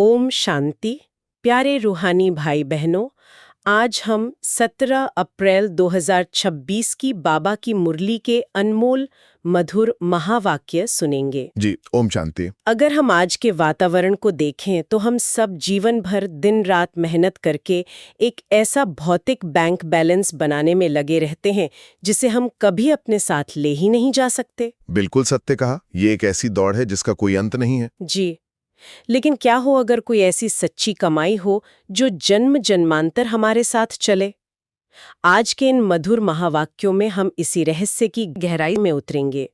ओम शांति। प्यारे रूहानी भाई बहनों, आज हम 17 अप्रैल 2026 की बाबा की मुरली के अनमोल मधुर महावाक्य सुनेंगे। जी, ओम शांति। अगर हम आज के वातावरण को देखें तो हम सब जीवन भर दिन रात मेहनत करके एक ऐसा भौतिक बैंक बैलेंस बनाने में लगे रहते हैं जिसे हम कभी अपने साथ ले ही नहीं जा सकते। बिल्कुल सत्य कहा। ये एक ऐसी दौड़ है जिसका कोई अंत नहीं है। जी, लेकिन क्या हो अगर कोई ऐसी सच्ची कमाई हो जो जन्म जन्मांतर हमारे साथ चले। आज के इन मधुर महावाक्यों में हम इसी रहस्य की गहराई में उतरेंगे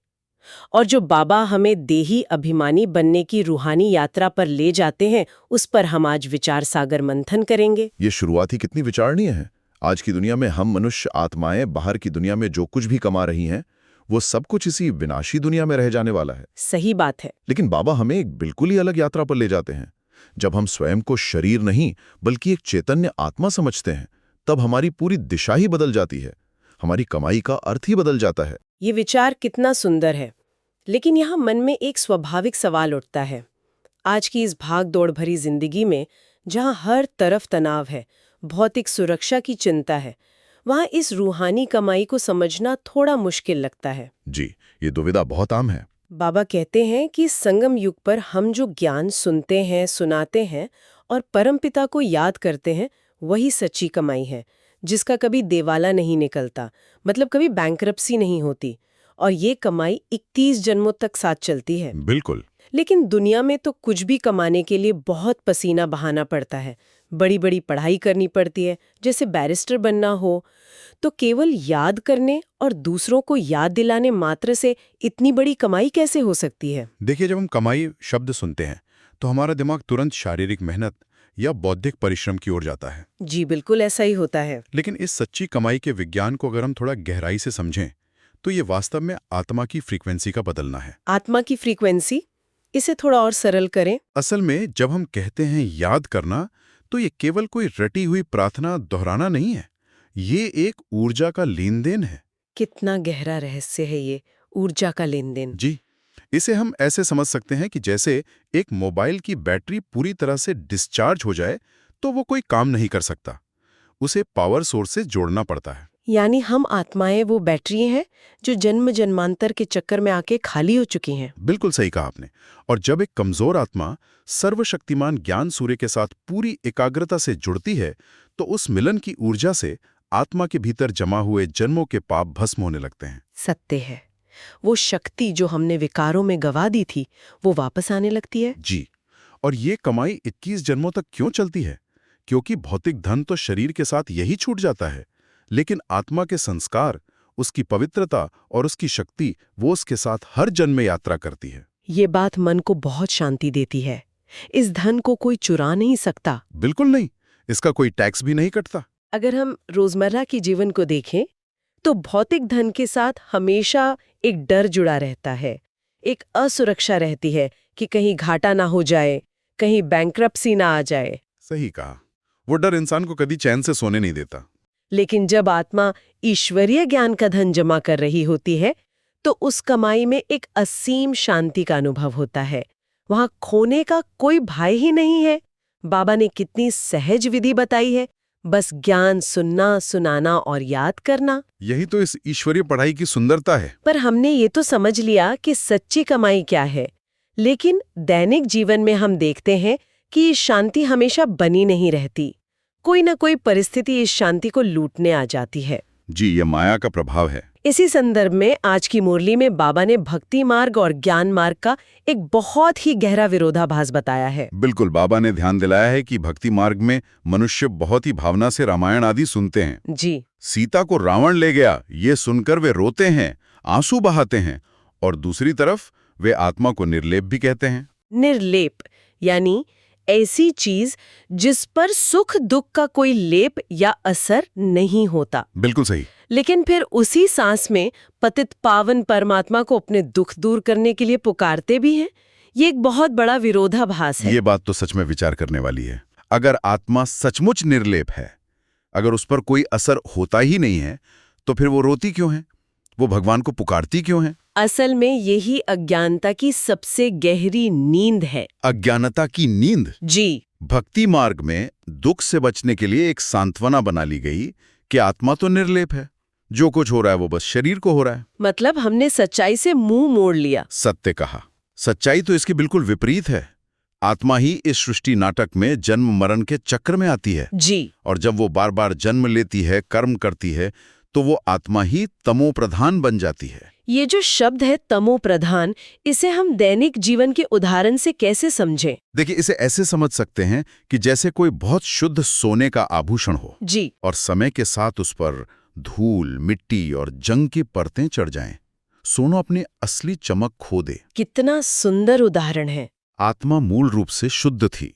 और जो बाबा हमें देही अभिमानी बनने की रूहानी यात्रा पर ले जाते हैं उस पर हम आज विचार सागर मंथन करेंगे। ये शुरुआत ही कितनी विचारणीय है। आज की दुनिया में हम मनुष्य आत्माएं बाहर की दुनिया में जो कुछ भी कमा रही हैं वो सब कुछ इसी विनाशी दुनिया में रह जाने वाला है। सही बात है। लेकिन बाबा हमें एक बिल्कुल ही अलग यात्रा पर ले जाते हैं। जब हम स्वयं को शरीर नहीं बल्कि एक चैतन्य आत्मा समझते हैं तब हमारी पूरी दिशा ही बदल जाती है। हमारी कमाई का अर्थ ही बदल जाता है। ये विचार कितना सुंदर है, लेकिन यहाँ मन में एक स्वाभाविक सवाल उठता है। आज की इस भाग दौड़ भरी जिंदगी में जहाँ हर तरफ तनाव है, भौतिक सुरक्षा की चिंता है, वहाँ इस रूहानी कमाई को समझना थोड़ा मुश्किल लगता है। जी, ये दुविधा बहुत आम है। बाबा कहते हैं कि संगम युग पर हम जो ज्ञान सुनते हैं, सुनाते हैं और परमपिता को याद करते हैं, वही सच्ची कमाई है जिसका कभी देवाला नहीं निकलता, मतलब कभी बैंकरप्सी नहीं होती। और ये कमाई 31 जन्मों तक साथ चलती है। बिल्कुल। लेकिन दुनिया में तो कुछ भी कमाने के लिए बहुत पसीना बहाना पड़ता है, बड़ी बड़ी पढ़ाई करनी पड़ती है, जैसे बैरिस्टर बनना हो। तो केवल याद करने और दूसरों को याद दिलाने मात्र से इतनी बड़ी कमाई कैसे हो सकती है? देखिए, जब हम कमाई शब्द सुनते हैं तो हमारा दिमाग तुरंत शारीरिक मेहनत या बौद्धिक परिश्रम की ओर जाता है। जी बिल्कुल ऐसा ही होता है। लेकिन इस सच्ची कमाई के विज्ञान को अगर हम थोड़ा गहराई से समझें तो ये वास्तव में आत्मा की फ्रीक्वेंसी का बदलना है। आत्मा की फ्रीक्वेंसी, इसे थोड़ा और सरल करें। असल में जब हम कहते हैं याद करना तो ये केवल कोई रटी हुई प्रार्थना दोहराना नहीं है। ये एक ऊर्जा का लेन देन है। कितना गहरा रहस्य है ये ऊर्जा का लेन देन। जी, इसे हम ऐसे समझ सकते हैं कि जैसे एक मोबाइल की बैटरी पूरी तरह से डिस्चार्ज हो जाए तो वो कोई काम नहीं कर सकता, उसे पावर सोर्स से जोड़ना पड़ता है। यानी हम आत्माएं वो बैटरी हैं जो जन्म जन्मांतर के चक्कर में आके खाली हो चुकी हैं। बिल्कुल सही कहा आपने। और जब एक कमजोर आत्मा सर्वशक्तिमान ज्ञान सूर्य के साथ पूरी एकाग्रता से जुड़ती है तो उस मिलन की ऊर्जा से आत्मा के भीतर जमा हुए जन्मों के पाप भस्म होने लगते हैं। सत्य है, वो शक्ति जो हमने विकारों में गवा दी थी वो वापस आने लगती है। जी, और ये कमाई 21 जन्मों तक क्यों चलती है? क्योंकि भौतिक धन तो शरीर के साथ यही छूट जाता है, लेकिन आत्मा के संस्कार, उसकी पवित्रता और उसकी शक्ति वो उसके साथ हर जन्म में यात्रा करती है। ये बात मन को बहुत शांति देती है। इस धन को कोई चुरा नहीं सकता। बिल्कुल नहीं, इसका कोई टैक्स भी नहीं कटता। अगर हम रोजमर्रा के जीवन को देखें तो भौतिक धन के साथ हमेशा एक डर जुड़ा रहता है, एक असुरक्षा रहती है कि कहीं घाटा ना हो जाए, कहीं बैंक्रप्सी ना आ जाए। सही कहा, वो डर इंसान को कभी चैन से सोने नहीं देता। लेकिन जब आत्मा ईश्वरीय ज्ञान का धन जमा कर रही होती है तो उस कमाई में एक असीम शांति का अनुभव होता है। वहां खोने का कोई भय ही नहीं है। बाबा ने कितनी सहज विधि बताई है, बस ज्ञान सुनना, सुनाना और याद करना। यही तो इस ईश्वरीय पढ़ाई की सुंदरता है। पर हमने ये तो समझ लिया कि सच्ची कमाई क्या है, लेकिन दैनिक जीवन में हम देखते हैं कि ये शांति हमेशा बनी नहीं रहती। कोई ना कोई परिस्थिति इस शांति को लूटने आ जाती है। जी, ये माया का प्रभाव है। इसी संदर्भ में आज की मुरली में बाबा ने भक्ति मार्ग और ज्ञान मार्ग का एक बहुत ही गहरा विरोधाभास बताया है। बिल्कुल, बाबा ने ध्यान दिलाया है कि भक्ति मार्ग में मनुष्य बहुत ही भावना से रामायण आदि सुनते हैं। जी, सीता को रावण ले गया, ये सुनकर वे रोते हैं, आंसू बहाते हैं, और दूसरी तरफ वे आत्मा को निर्लेप भी कहते हैं। निर्लेप यानी ऐसी चीज जिस पर सुख दुख का कोई लेप या असर नहीं होता। बिल्कुल सही। लेकिन फिर उसी सांस में पतित पावन परमात्मा को अपने दुख दूर करने के लिए पुकारते भी हैं। ये एक बहुत बड़ा विरोधाभास है। ये बात तो सच में विचार करने वाली है। अगर आत्मा सचमुच निर्लेप है, अगर उस पर कोई असर होता ही नहीं है, तो फिर वो रोती क्यों है? वो भगवान को पुकारती क्यों हैं? असल में यही अज्ञानता की सबसे गहरी नींद है। अज्ञानता की नींद। जी, भक्ति मार्ग में दुख से बचने के लिए एक सांत्वना बना ली गई कि आत्मा तो निर्लेप है, जो कुछ हो रहा है वो बस शरीर को हो रहा है। मतलब हमने सच्चाई से मुंह मोड़ लिया। सत्य कहा। सच्चाई तो इसके बिल्कुल विपरीत है। आत्मा ही इस सृष्टि नाटक में जन्म मरण के चक्र में आती है। जी, और जब वो बार बार जन्म लेती है, कर्म करती है, तो वो आत्मा ही तमो प्रधान बन जाती है। ये जो शब्द है तमो प्रधान, इसे हम दैनिक जीवन के उदाहरण से कैसे समझें? देखिए, इसे ऐसे समझ सकते हैं कि जैसे कोई बहुत शुद्ध सोने का आभूषण हो जी, और समय के साथ उस पर धूल, मिट्टी और जंग की परतें चढ़ जाएं। सोना अपनी असली चमक खो दे। कितना सुंदर उदाहरण है। आत्मा मूल रूप से शुद्ध थी,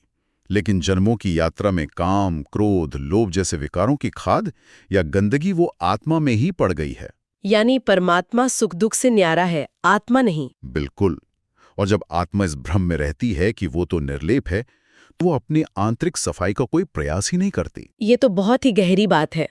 लेकिन जन्मों की यात्रा में काम, क्रोध, लोभ जैसे विकारों की खाद या गंदगी वो आत्मा में ही पड़ गई है। यानी परमात्मा सुख दुख से न्यारा है, आत्मा नहीं। बिल्कुल। और जब आत्मा इस भ्रम में रहती है कि वो तो निर्लेप है, तो वो अपनी आंतरिक सफाई का कोई प्रयास ही नहीं करती। ये तो बहुत ही गहरी बात है।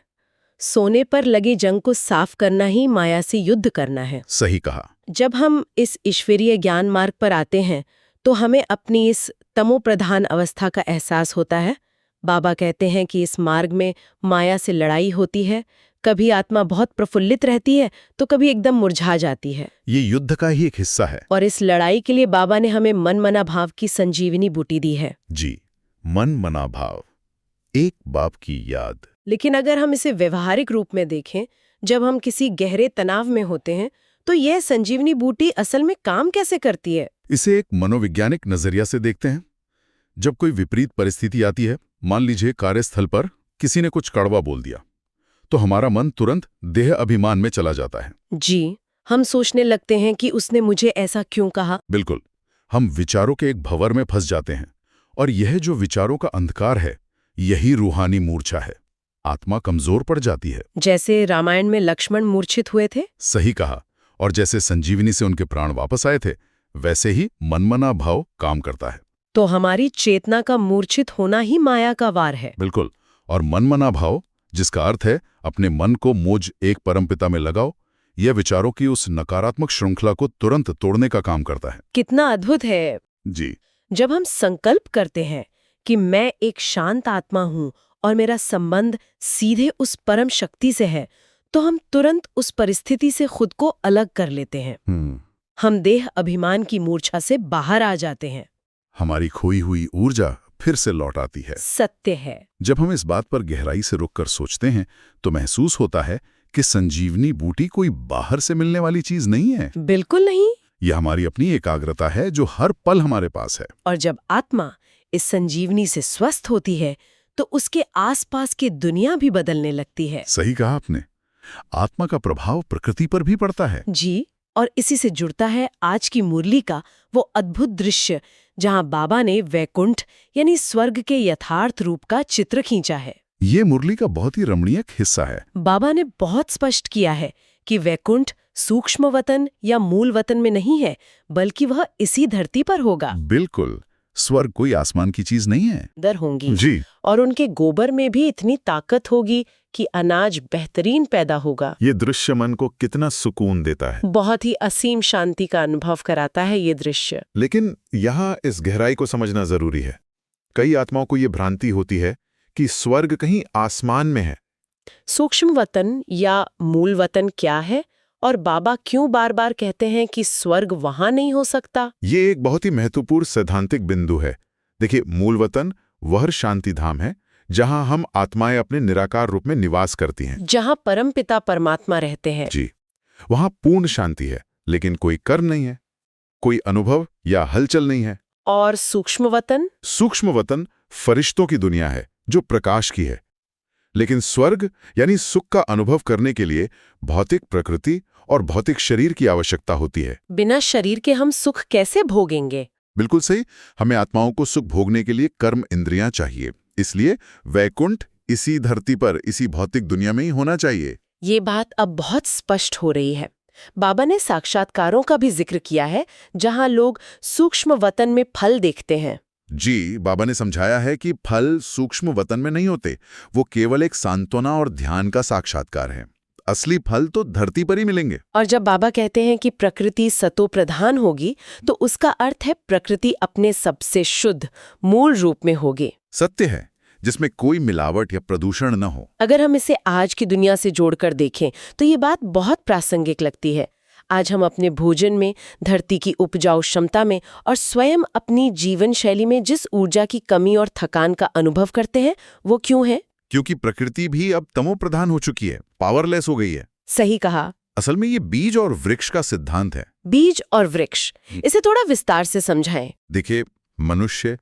सोने पर लगी जंग को साफ करना ही माया से युद्ध करना है। सही कहा। जब हम इस ईश्वरीय ज्ञान मार्ग पर आते हैं तो हमें अपनी इस तमो प्रधान अवस्था का एहसास होता है। बाबा कहते हैं कि इस मार्ग में माया से लड़ाई होती है। कभी आत्मा बहुत प्रफुल्लित रहती है तो कभी एकदम मुरझा जाती है। ये युद्ध का ही एक हिस्सा है। और इस लड़ाई के लिए बाबा ने हमें मन मना भाव की संजीवनी बूटी दी है। जी, मन मना भाव, एक बाप की याद। लेकिन अगर हम इसे व्यवहारिक रूप में देखें, जब हम किसी गहरे तनाव में होते हैं तो यह संजीवनी बूटी असल में काम कैसे करती है? इसे एक मनोवैज्ञानिक नजरिया से देखते हैं। जब कोई विपरीत परिस्थिति आती है, मान लीजिए कार्यस्थल पर किसी ने कुछ कड़वा बोल दिया, तो हमारा मन तुरंत देह अभिमान में चला जाता है। जी, हम सोचने लगते हैं कि उसने मुझे ऐसा क्यों कहा। बिल्कुल, हम विचारों के एक भंवर में फंस जाते हैं। और यह जो विचारों का अंधकार है, यही रूहानी मूर्छा है। आत्मा कमजोर पड़ जाती है। जैसे रामायण में लक्ष्मण मूर्छित हुए थे। सही कहा। और जैसे संजीवनी से उनके प्राण वापस आए थे, वैसे ही मनमना भाव काम करता है। तो हमारी चेतना का मूर्छित होना ही माया का वार है। बिल्कुल। और मनमना भाव, जिसका अर्थ है अपने मन को मुझ एक परमपिता में लगाओ, यह विचारों की उस नकारात्मक श्रृंखला को तुरंत तोड़ने का काम करता है। कितना अद्भुत है। जी, जब हम संकल्प करते हैं कि मैं एक शांत आत्मा हूं और मेरा संबंध सीधे उस परम शक्ति से है, तो हम तुरंत उस परिस्थिति से खुद को अलग कर लेते हैं। हम देह अभिमान की मूर्छा से बाहर आ जाते हैं। हमारी खोई हुई ऊर्जा फिर से लौट आती है। सत्य है। जब हम इस बात पर गहराई से रुककर सोचते हैं, तो महसूस होता है कि संजीवनी बूटी कोई बाहर से मिलने वाली चीज नहीं है। बिल्कुल नहीं। यह हमारी अपनी एकाग्रता है जो हर पल हमारे पास है। और जब आत्मा इस संजीवनी से स्वस्थ होती है तो उसके आसपास की दुनिया भी बदलने लगती है। सही कहा आपने। आत्मा का प्रभाव प्रकृति पर भी पड़ता है। जी, और इसी से जुड़ता है आज की मुरली का वो अद्भुत दृश्य जहां बाबा ने वैकुंठ यानी स्वर्ग के यथार्थ रूप का चित्र खींचा है। ये मुरली का बहुत ही रमणीय हिस्सा है। बाबा ने बहुत स्पष्ट किया है कि वैकुंठ सूक्ष्म वतन या मूल वतन में नहीं है, बल्कि वह इसी धरती पर होगा। बिल्कुल, स्वर्ग कोई आसमान की चीज नहीं है। दर होंगी जी, और उनके गोबर में भी इतनी ताकत होगी कि अनाज बेहतरीन पैदा होगा। ये दृश्य मन को कितना सुकून देता है। बहुत ही असीम शांति का अनुभव कराता है ये दृश्य। लेकिन यहाँ इस गहराई को समझना जरूरी है। कई आत्माओं को ये भ्रांति होती है कि स्वर्ग कहीं आसमान में है। सूक्ष्म वतन या मूल वतन क्या है और बाबा क्यों बार बार कहते हैं कि स्वर्ग वहां नहीं हो सकता? ये एक बहुत ही महत्वपूर्ण सैद्धांतिक बिंदु है। देखिए, मूल वतन वह शांति धाम है जहां हम आत्माएं अपने निराकार रूप में निवास करती हैं, जहां परमपिता परमात्मा रहते हैं। जी, वहां पूर्ण शांति है, लेकिन कोई कर्म नहीं है, कोई अनुभव या हलचल नहीं है। और सूक्ष्म वतन? सूक्ष्म वतन फरिश्तों की दुनिया है जो प्रकाश की है। लेकिन स्वर्ग यानी सुख का अनुभव करने के लिए भौतिक प्रकृति और भौतिक शरीर की आवश्यकता होती है। बिना शरीर के हम सुख कैसे भोगेंगे? बिल्कुल सही। हमें आत्माओं को सुख भोगने के लिए कर्म इंद्रियां चाहिए। इसलिए वैकुंठ इसी धरती पर, इसी भौतिक दुनिया में ही होना चाहिए। ये बात अब बहुत स्पष्ट हो रही है। बाबा ने साक्षात्कारों का भी जिक्र किया है जहां लोग सूक्ष्म वतन में फल देखते हैं। जी, बाबा ने समझाया है कि फल सूक्ष्म वतन में नहीं होते, वो केवल एक सांत्वना और ध्यान का साक्षात्कार है। असली फल तो धरती पर ही मिलेंगे। और जब बाबा कहते हैं कि प्रकृति सतो प्रधान होगी, तो उसका अर्थ है प्रकृति अपने सबसे शुद्ध मूल रूप में होगी। सत्य है, जिसमें कोई मिलावट या प्रदूषण न हो। अगर हम इसे आज की दुनिया से जोड़कर देखें तो ये बात बहुत प्रासंगिक लगती है। आज हम अपने भोजन में, धरती की उपजाऊ क्षमता में और स्वयं अपनी जीवन शैली में जिस ऊर्जा की कमी और थकान का अनुभव करते हैं, वो क्यों है? क्योंकि प्रकृति भी अब तमो प्रधान हो चुकी है, पावरलेस हो गई है। सही कहा। असल में ये बीज और वृक्ष का सिद्धांत है। बीज और वृक्ष, इसे थोड़ा विस्तार से समझाएं। देखिए, मनुष्य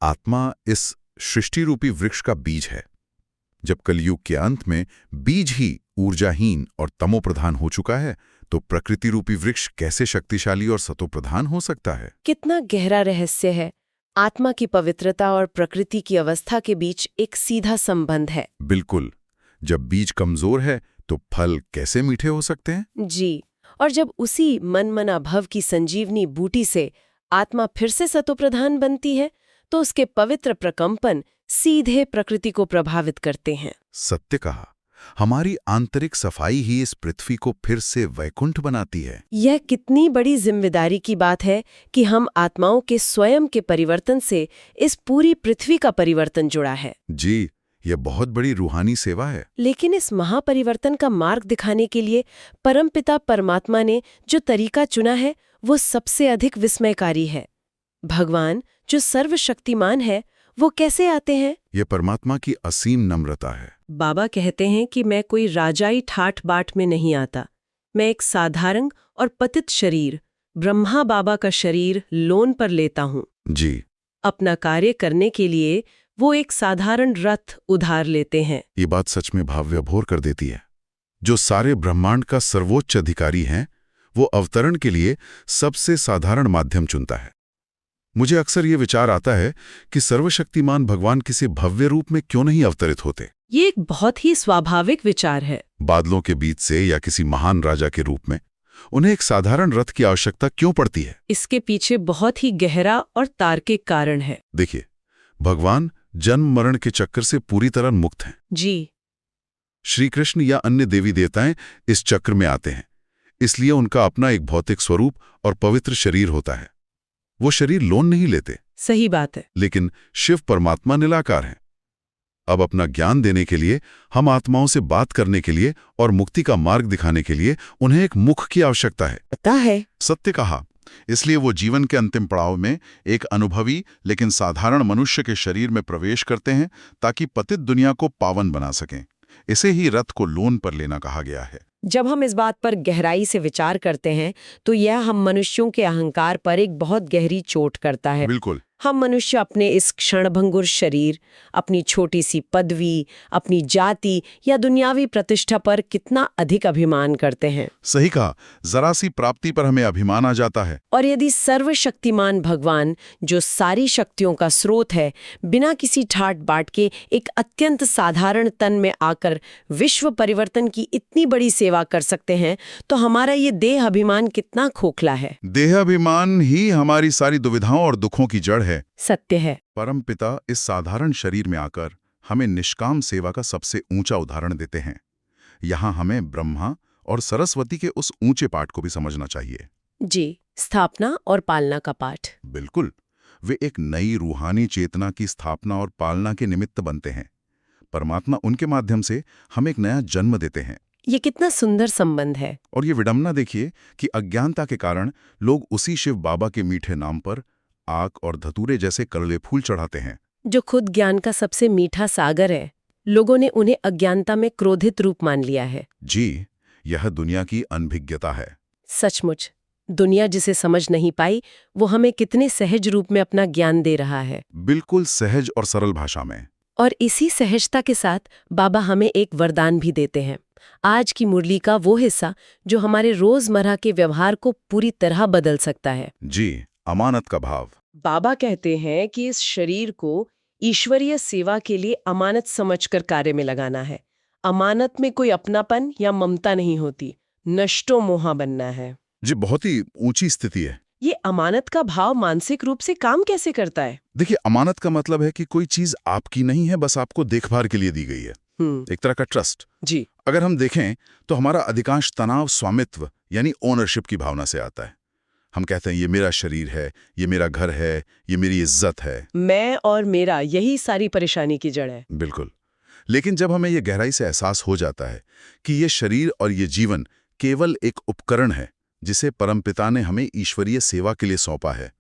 आत्मा इस सृष्टि रूपी वृक्ष का बीज है। जब कलयुग के अंत में बीज ही ऊर्जाहीन और तमो प्रधान हो चुका है, तो प्रकृति रूपी वृक्ष कैसे शक्तिशाली और सतो प्रधान हो सकता है? कितना गहरा रहस्य है। आत्मा की पवित्रता और प्रकृति की अवस्था के बीच एक सीधा संबंध है। बिल्कुल। जब बीज कमजोर है तो फल कैसे मीठे हो सकते हैं? जी, और जब उसी मन मना भव की संजीवनी बूटी से आत्मा फिर से सतोप्रधान बनती है, तो उसके पवित्र प्रकंपन सीधे प्रकृति को प्रभावित करते हैं। सत्य कहा। हमारी आंतरिक सफाई ही इस पृथ्वी को फिर से वैकुंठ बनाती है। यह कितनी बड़ी जिम्मेदारी की बात है कि हम आत्माओं के स्वयं के परिवर्तन से इस पूरी पृथ्वी का परिवर्तन जुड़ा है। जी, यह बहुत बड़ी रूहानी सेवा है। लेकिन इस महापरिवर्तन का मार्ग दिखाने के लिए परमपिता परमात्मा ने जो तरीका चुना है, वो सबसे अधिक विस्मयकारी है। भगवान, जो सर्वशक्तिमान है, वो कैसे आते हैं? यह परमात्मा की असीम नम्रता है। बाबा कहते हैं कि मैं कोई राजाई ठाठ बाट में नहीं आता। मैं एक साधारण और पतित शरीर, ब्रह्मा बाबा का शरीर लोन पर लेता हूँ। जी, अपना कार्य करने के लिए वो एक साधारण रथ उधार लेते हैं। ये बात सच में भाव विभोर कर देती है। जो सारे ब्रह्मांड का सर्वोच्च अधिकारी है, वो अवतरण के लिए सबसे साधारण माध्यम चुनता है। मुझे अक्सर ये विचार आता है कि सर्वशक्तिमान भगवान किसी भव्य रूप में क्यों नहीं अवतरित होते? ये एक बहुत ही स्वाभाविक विचार है। बादलों के बीच से या किसी महान राजा के रूप में उन्हें एक साधारण रथ की आवश्यकता क्यों पड़ती है? इसके पीछे बहुत ही गहरा और तार्किक कारण है। देखिए, भगवान जन्म मरण के चक्कर से पूरी तरह मुक्त हैं। जी, श्री कृष्ण या अन्य देवी देवताएं इस चक्र में आते हैं, इसलिए उनका अपना एक भौतिक स्वरूप और पवित्र शरीर होता है। वो शरीर लोन नहीं लेते। सही बात है। लेकिन शिव परमात्मा निराकार हैं। अब अपना ज्ञान देने के लिए, हम आत्माओं से बात करने के लिए और मुक्ति का मार्ग दिखाने के लिए उन्हें एक मुख की आवश्यकता है। पता है। सत्य कहा। इसलिए वो जीवन के अंतिम पड़ाव में एक अनुभवी लेकिन साधारण मनुष्य के शरीर में प्रवेश करते हैं, ताकि पतित दुनिया को पावन बना सकें। इसे ही रथ को लोन पर लेना कहा गया है। जब हम इस बात पर गहराई से विचार करते हैं, तो यह हम मनुष्यों के अहंकार पर एक बहुत गहरी चोट करता है। बिल्कुल। हम मनुष्य अपने इस क्षणभंगुर शरीर, अपनी छोटी सी पदवी, अपनी जाति या दुनियावी प्रतिष्ठा पर कितना अधिक अभिमान करते हैं। सही कहा। जरा सी प्राप्ति पर हमें अभिमान आ जाता है। और यदि सर्वशक्तिमान भगवान, जो सारी शक्तियों का स्रोत है, बिना किसी ठाट बाट के एक अत्यंत साधारण तन में आकर विश्व परिवर्तन की इतनी बड़ी सेवा कर सकते हैं, तो हमारा ये देह अभिमान कितना खोखला है। देहाभिमान ही हमारी सारी दुविधाओं और दुखों की जड़ है। सत्य है। परमपिता इस साधारण शरीर में आकर हमें निष्काम सेवा का सबसे ऊंचा उदाहरण देते हैं। यहाँ हमें ब्रह्मा और सरस्वती के उस ऊंचे पाठ को भी समझना चाहिए। जी, स्थापना और पालना का पाठ। बिल्कुल। वे एक नई रूहानी चेतना की स्थापना और पालना के निमित्त बनते हैं। परमात्मा उनके माध्यम से हमें एक नया जन्म देते हैं। ये कितना सुंदर संबंध है। और ये विडंबना देखिए कि अज्ञानता के कारण लोग उसी शिव बाबा के मीठे नाम पर आक और धतूरे जैसे कड़वे फूल चढ़ाते हैं, जो खुद ज्ञान का सबसे मीठा सागर है। लोगों ने उन्हें अज्ञानता में क्रोधित रूप मान लिया है। जी, यह दुनिया की अनभिज्ञता है। सचमुच, दुनिया जिसे समझ नहीं पाई, वो हमें कितने सहज रूप में अपना ज्ञान दे रहा है। बिल्कुल सहज और सरल भाषा में। और इसी सहजता के साथ बाबा हमें एक वरदान भी देते हैं। आज की मुरली का वो हिस्सा जो हमारे रोजमर्रा के व्यवहार को पूरी तरह बदल सकता है। जी, अमानत का भाव। बाबा कहते हैं कि इस शरीर को ईश्वरीय सेवा के लिए अमानत समझकर कार्य में लगाना है। अमानत में कोई अपनापन या ममता नहीं होती, नष्टो मोहा बनना है। जी, बहुत ही ऊंची स्थिति है। ये अमानत का भाव मानसिक रूप से काम कैसे करता है? देखिए, अमानत का मतलब है कि कोई चीज आपकी नहीं है, बस आपको देखभाल के लिए दी गई है। एक तरह का ट्रस्ट। जी। अगर हम देखें तो हमारा अधिकांश तनाव स्वामित्व यानी ओनरशिप की भावना से आता है। हम कहते हैं ये मेरा शरीर है, ये मेरा घर है, ये मेरी इज्जत है। मैं और मेरा, यही सारी परेशानी की जड़ है। बिल्कुल। लेकिन जब हमें ये गहराई से एहसास हो जाता है कि ये शरीर और ये जीवन केवल एक उपकरण है जिसे परमपिता ने हमें ईश्वरीय सेवा के लिए सौंपा है,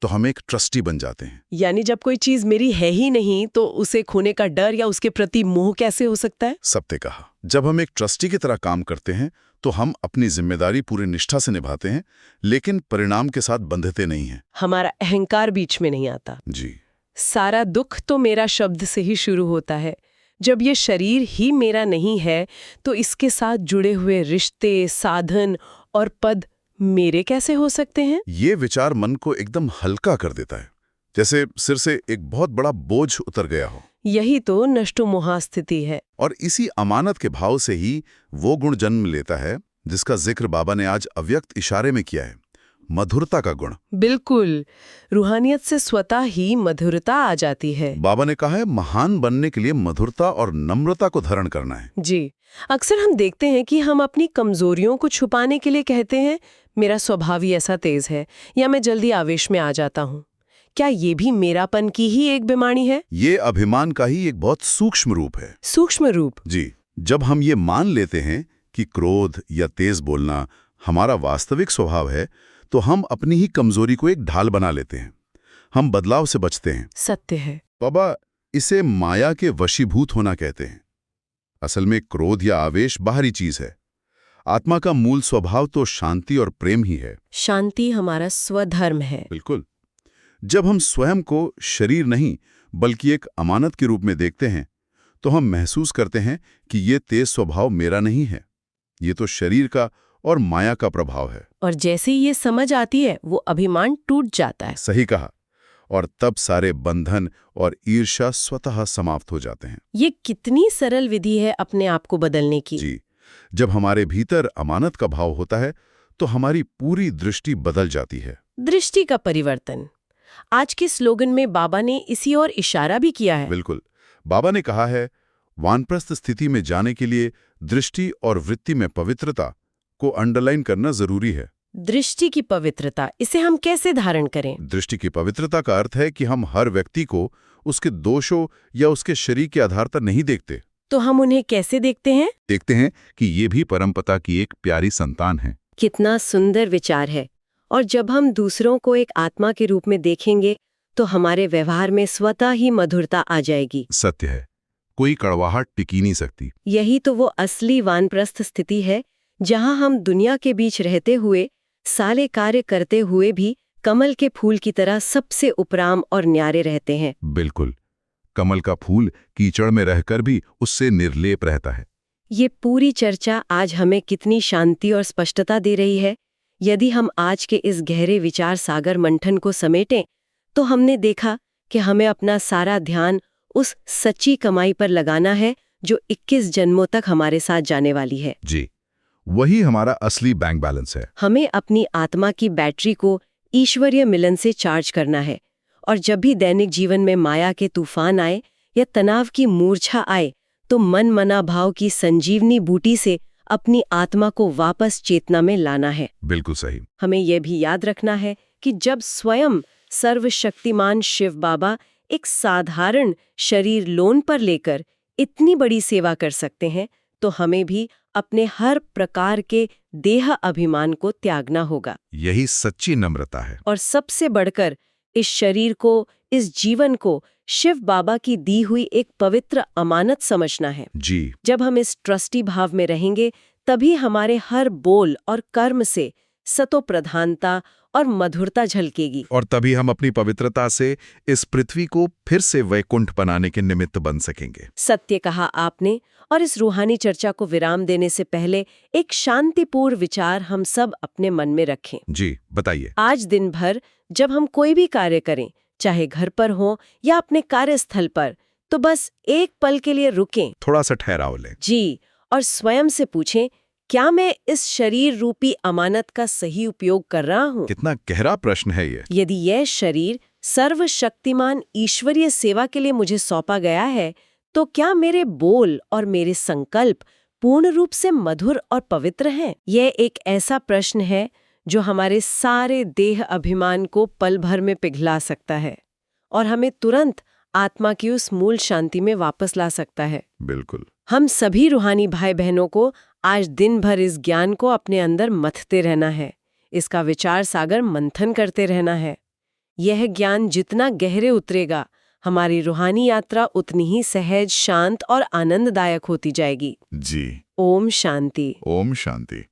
तो हम एक ट्रस्टी बन जाते हैं। यानी जब कोई चीज मेरी है ही नहीं तो उसे खोने का डर या उसके प्रति मोह कैसे हो सकता है? सबने कहा। जब हम एक ट्रस्टी की तरह काम करते हैं तो हम अपनी जिम्मेदारी पूरी निष्ठा से निभाते हैं, लेकिन परिणाम के साथ बंधते नहीं हैं। हमारा अहंकार बीच में नहीं आता। जी। सारा दुख तो मेरा शब्द से ही शुरू होता है। जब ये शरीर ही मेरा नहीं है तो इसके साथ जुड़े हुए रिश्ते, साधन और पद मेरे कैसे हो सकते हैं? ये विचार मन को एकदम हल्का कर देता है, जैसे सिर से एक बहुत बड़ा बोझ उतर गया हो। यही तो नष्टो मोहा स्थिति है। और इसी अमानत के भाव से ही वो गुण जन्म लेता है जिसका जिक्र बाबा ने आज अव्यक्त इशारे में किया है, मधुरता का गुण। बिल्कुल, रूहानियत से स्वतः ही मधुरता आ जाती है। बाबा ने कहा है महान बनने के लिए मधुरता और नम्रता को धारण करना है। जी, अक्सर हम देखते हैं कि हम अपनी कमजोरियों को छुपाने के लिए कहते हैं मेरा स्वभाव ही ऐसा तेज है या मैं जल्दी आवेश में आ जाता हूँ। क्या ये भी मेरापन की ही एक बीमारी है? ये अभिमान का ही एक बहुत सूक्ष्म रूप है। सूक्ष्म रूप? जी। जब हम ये मान लेते हैं कि क्रोध या तेज बोलना हमारा वास्तविक स्वभाव है, तो हम अपनी ही कमजोरी को एक ढाल बना लेते हैं। हम बदलाव से बचते हैं। सत्य है। बाबा इसे माया के वशीभूत होना कहते हैं। असल में क्रोध या आवेश बाहरी चीज है। आत्मा का मूल स्वभाव तो शांति और प्रेम ही है। शांति हमारा स्वधर्म है। बिल्कुल। जब हम स्वयं को शरीर नहीं बल्कि एक अमानत के रूप में देखते हैं, तो हम महसूस करते हैं कि ये तेज स्वभाव मेरा नहीं है, ये तो शरीर का और माया का प्रभाव है। और जैसे ही ये समझ आती है वो अभिमान टूट जाता है। सही कहा। और तब सारे बंधन और ईर्ष्या स्वतः समाप्त हो जाते हैं। ये कितनी सरल विधि है अपने आप को बदलने की। जी। जब हमारे भीतर अमानत का भाव होता है तो हमारी पूरी दृष्टि बदल जाती है। दृष्टि का परिवर्तन। आज के स्लोगन में बाबा ने इसी ओर इशारा भी किया है। बिल्कुल। बाबा ने कहा है वानप्रस्थ स्थिति में जाने के लिए दृष्टि और वृत्ति में पवित्रता को अंडरलाइन करना जरूरी है। दृष्टि की पवित्रता, इसे हम कैसे धारण करें? दृष्टि की पवित्रता का अर्थ है कि हम हर व्यक्ति को उसके दोषों या उसके शरीर के आधार पर नहीं देखते। तो हम उन्हें कैसे देखते हैं? देखते हैं कि ये भी परमपिता की एक प्यारी संतान है। कितना सुंदर विचार है। और जब हम दूसरों को एक आत्मा के रूप में देखेंगे तो हमारे व्यवहार में स्वतः ही मधुरता आ जाएगी। सत्य है, कोई कड़वाहट टिकी नहीं सकती। यही तो वो असली वानप्रस्थ स्थिति है, जहां हम दुनिया के बीच रहते हुए, सारे कार्य करते हुए भी कमल के फूल की तरह सबसे उपराम और न्यारे रहते हैं। बिल्कुल। कमल का फूल कीचड़ में रहकर भी उससे निर्लेप रहता है। ये पूरी चर्चा आज हमें कितनी शांति और स्पष्टता दे रही है। यदि हम आज के इस गहरे विचार सागर मंथन को समेटें तो हमने देखा कि हमें अपना सारा ध्यान उस सच्ची कमाई पर लगाना है जो 21 जन्मों तक हमारे साथ जाने वाली है। जी, वही हमारा असली बैंक बैलेंस है। हमें अपनी आत्मा की बैटरी को ईश्वरीय मिलन से चार्ज करना है, और जब भी दैनिक जीवन में माया के तूफान आए या तनाव की मूर्छा आए तो मन मना भाव की संजीवनी बूटी से अपनी आत्मा को वापस चेतना में लाना है। बिल्कुल सही। हमें यह भी याद रखना है कि जब स्वयं सर्वशक्तिमान शिव बाबा एक साधारण शरीर लोन पर लेकर इतनी बड़ी सेवा कर सकते हैं, तो हमें भी अपने हर प्रकार के देह अभिमान को त्यागना होगा। यही सच्ची नम्रता है। और सबसे बढ़कर इस शरीर को, इस जीवन को शिव बाबा की दी हुई एक पवित्र अमानत समझना है। जी। जब हम इस ट्रस्टी भाव में रहेंगे तभी हमारे हर बोल और कर्म से सतो प्रधानता और मधुरता झलकेगी। और तभी हम अपनी पवित्रता से इस पृथ्वी को फिर से वैकुंठ बनाने के निमित्त बन सकेंगे। सत्य कहा आपने। और इस रूहानी चर्चा को विराम देने से पहले एक शांतिपूर्ण विचार हम सब अपने मन में रखें। जी, बताइए। आज दिन भर जब हम कोई भी कार्य करें, चाहे घर पर हो या अपने कार्यस्थल पर, तो बस एक पल के लिए रुकें, थोड़ा सा ठहराव लें। जी, और स्वयं से पूछें, क्या मैं इस शरीर रूपी अमानत का सही उपयोग कर रहा हूँ? कितना गहरा प्रश्न है ये। यदि यह शरीर सर्वशक्तिमान ईश्वरीय सेवा के लिए मुझे सौंपा गया है, तो क्या मेरे बोल और मेरे संकल्प पूर्ण रूप से मधुर और पवित्र हैं? यह एक ऐसा प्रश्न है जो हमारे सारे देह अभिमान को पल भर में पिघला सकता है और हमें तुरंत आत्मा की उस मूल शांति में वापस ला सकता है। बिल्कुल। हम सभी रूहानी भाई बहनों को आज दिन भर इस ज्ञान को अपने अंदर मथते रहना है, इसका विचार सागर मंथन करते रहना है। यह ज्ञान जितना गहरे उतरेगा, हमारी रूहानी यात्रा उतनी ही सहज, शांत और आनंददायक होती जाएगी। जी। ओम शांति। ओम शांति।